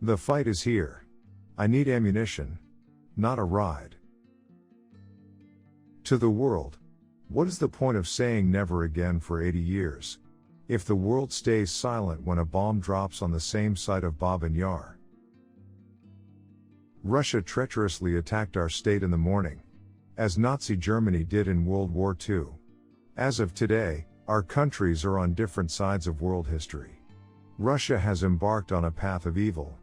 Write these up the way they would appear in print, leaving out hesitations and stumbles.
The fight is here. I need ammunition, not a ride. To the world, what is the point of saying never again for 80 years, if the world stays silent when a bomb drops on the same site of Babin Yar? Russia treacherously attacked our state in the morning, as Nazi Germany did in World War II. As of today, our countries are on different sides of world history. Russia has embarked on a path of evil,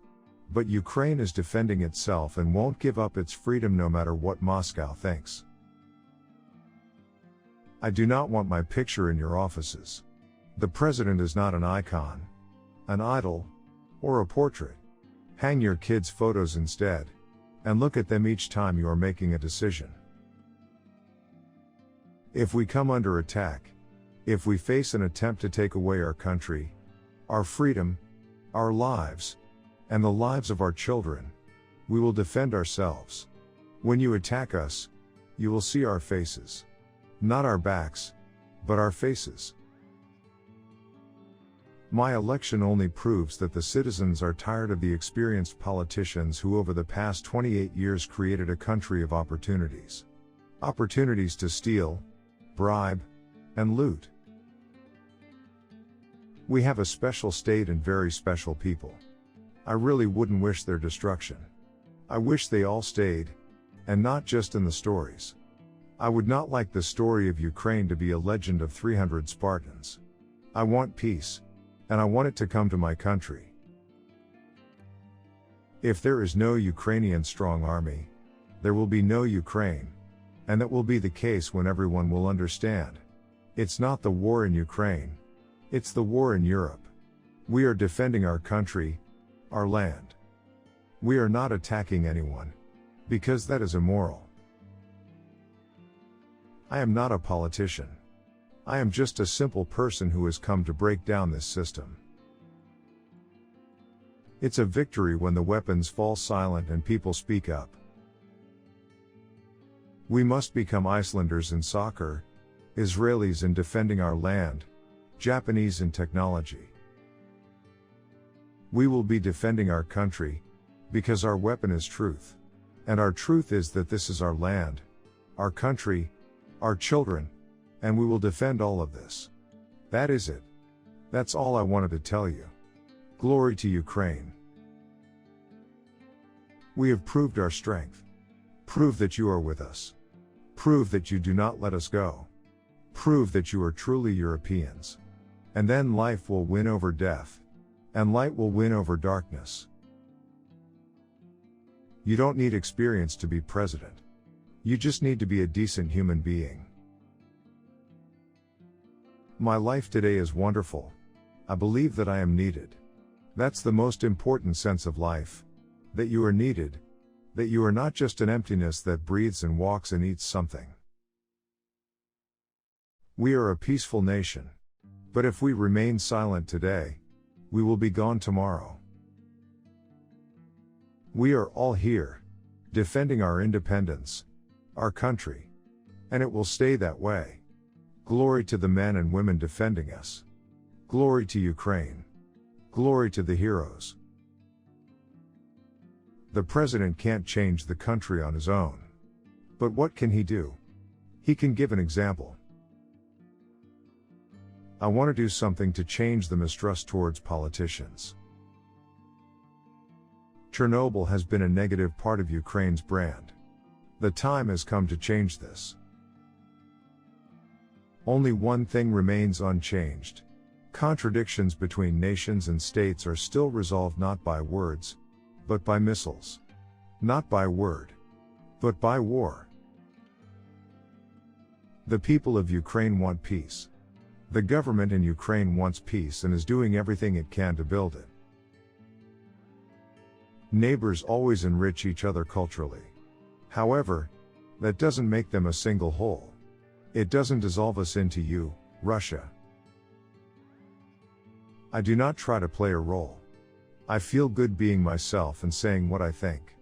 but Ukraine is defending itself and won't give up its freedom no matter what Moscow thinks. I do not want my picture in your offices. The president is not an icon, an idol, or a portrait. Hang your kids' photos instead, and look at them each time you are making a decision. If we come under attack, if we face an attempt to take away our country, our freedom, our lives, and the lives of our children, we will defend ourselves. When you attack us, you will see our faces. Not our backs, but our faces. My election only proves that the citizens are tired of the experienced politicians who over the past 28 years created a country of opportunities. Opportunities to steal, bribe, and loot. We have a special state and very special people. I really wouldn't wish their destruction. I wish they all stayed, and not just in the stories. I would not like the story of Ukraine to be a legend of 300 Spartans. I want peace, and I want it to come to my country. If there is no Ukrainian strong army, there will be no Ukraine, and that will be the case when everyone will understand. It's not the war in Ukraine, it's the war in Europe. We are defending our country, our land. We are not attacking anyone, because that is immoral. I am not a politician. I am just a simple person who has come to break down this system. It's a victory when the weapons fall silent and people speak up. We must become Icelanders in soccer, Israelis in defending our land, Japanese in technology. We will be defending our country, because our weapon is truth. And our truth is that this is our land, our country, our children, and we will defend all of this. That is it. That's all I wanted to tell you. Glory to Ukraine. We have proved our strength. Prove that you are with us. Prove that you do not let us go. Prove that you are truly Europeans. And then life will win over death. And light will win over darkness. You don't need experience to be president. You just need to be a decent human being. My life today is wonderful. I believe that I am needed. That's the most important sense of life. That you are needed. That you are not just an emptiness that breathes and walks and eats something. We are a peaceful nation. But if we remain silent today, we will be gone tomorrow. We are all here, defending our independence, our country. And it will stay that way. Glory to the men and women defending us. Glory to Ukraine. Glory to the heroes. The president can't change the country on his own. But what can he do? He can give an example. I want to do something to change the mistrust towards politicians. Chernobyl has been a negative part of Ukraine's brand. The time has come to change this. Only one thing remains unchanged. Contradictions between nations and states are still resolved not by words, but by missiles. Not by word, but by war. The people of Ukraine want peace. The government in Ukraine wants peace and is doing everything it can to build it. Neighbors always enrich each other culturally. However, that doesn't make them a single whole. It doesn't dissolve us into you, Russia. I do not try to play a role. I feel good being myself and saying what I think.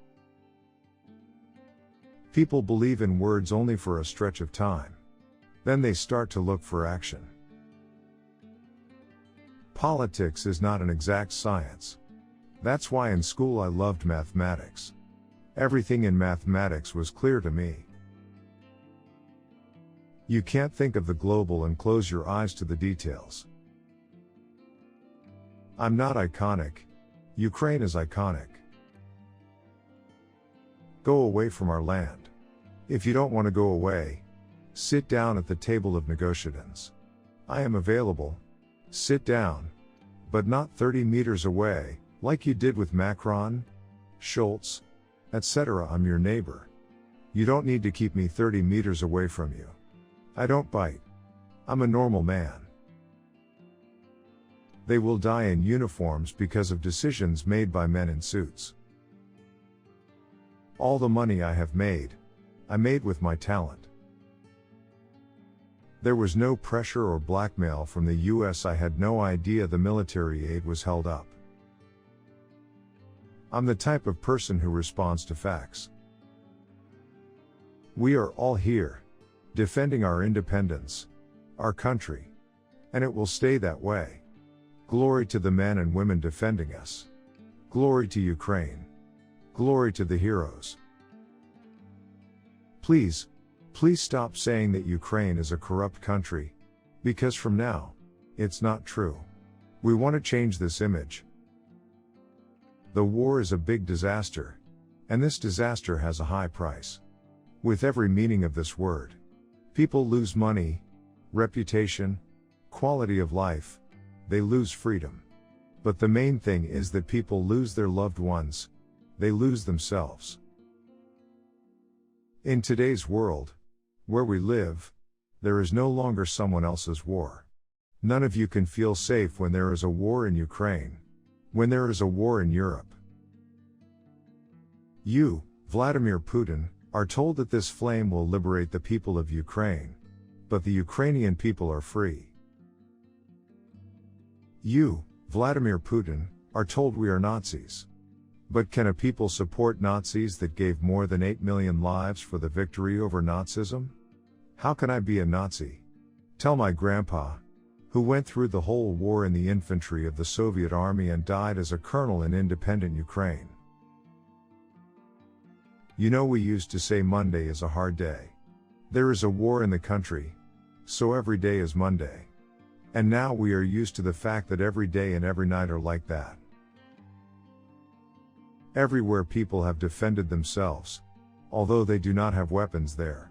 People believe in words only for a stretch of time. Then they start to look for action. Politics is not an exact science. That's why in school I loved mathematics. Everything in mathematics was clear to me. You can't think of the global and close your eyes to the details. I'm not iconic. Ukraine is iconic. Go away from our land. If you don't want to go away, sit down at the table of negotiations. I am available. Sit down. But not 30 meters away, like you did with Macron, Schultz, etc. I'm your neighbor. You don't need to keep me 30 meters away from you. I don't bite. I'm a normal man. They will die in uniforms because of decisions made by men in suits. All the money I have made, I made with my talent. There was no pressure or blackmail from the US. I had no idea the military aid was held up. I'm the type of person who responds to facts. We are all here, defending our independence, our country. And it will stay that way. Glory to the men and women defending us. Glory to Ukraine. Glory to the heroes. Please stop saying that Ukraine is a corrupt country, because from now, it's not true. We want to change this image. The war is a big disaster, and this disaster has a high price. With every meaning of this word. People lose money, reputation, quality of life, they lose freedom. But the main thing is that people lose their loved ones, they lose themselves. In today's world, where we live, there is no longer someone else's war. None of you can feel safe when there is a war in Ukraine, when there is a war in Europe. You, Vladimir Putin, are told that this flame will liberate the people of Ukraine, but the Ukrainian people are free. You, Vladimir Putin, are told we are Nazis. But can a people support Nazis that gave more than 8 million lives for the victory over Nazism? How can I be a Nazi? Tell my grandpa, who went through the whole war in the infantry of the Soviet army and died as a colonel in independent Ukraine. You know, we used to say Monday is a hard day. There is a war in the country, so every day is Monday. And now we are used to the fact that every day and every night are like that. Everywhere people have defended themselves, although they do not have weapons there.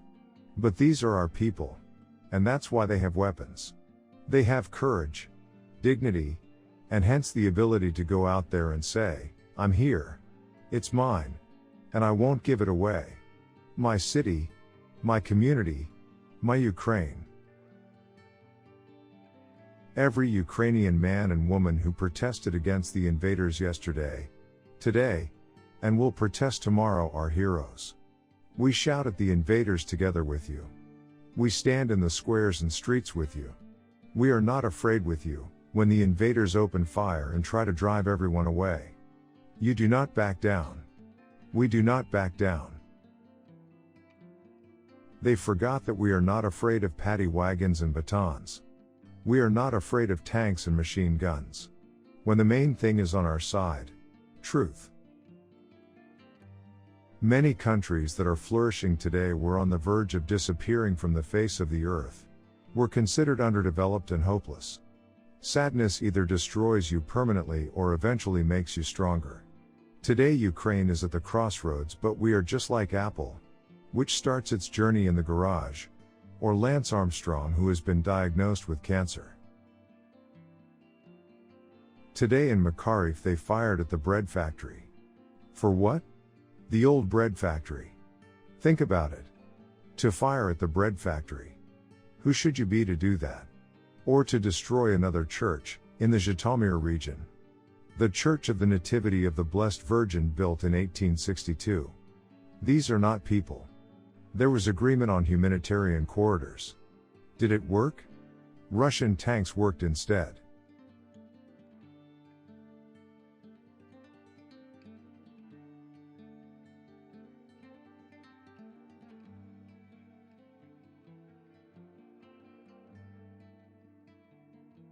But these are our people, and that's why they have weapons. They have courage, dignity, and hence the ability to go out there and say, I'm here. It's mine. And I won't give it away. My city, my community, my Ukraine. Every Ukrainian man and woman who protested against the invaders yesterday, today, and will protest tomorrow are heroes. We shout at the invaders together with you. We stand in the squares and streets with you. We are not afraid with you, when the invaders open fire and try to drive everyone away. You do not back down. We do not back down. They forgot that we are not afraid of paddy wagons and batons. We are not afraid of tanks and machine guns. When the main thing is on our side, truth. Many countries that are flourishing today were on the verge of disappearing from the face of the earth, were considered underdeveloped and hopeless. Sadness either destroys you permanently or eventually makes you stronger. Today Ukraine is at the crossroads, but we are just like Apple, which starts its journey in the garage, or Lance Armstrong, who has been diagnosed with cancer. Today in Makariv they fired at the bread factory. For what? The old bread factory. Think about it. To fire at the bread factory. Who should you be to do that? Or to destroy another church, in the Zhytomyr region. The Church of the Nativity of the Blessed Virgin, built in 1862. These are not people. There was agreement on humanitarian corridors. Did it work? Russian tanks worked instead.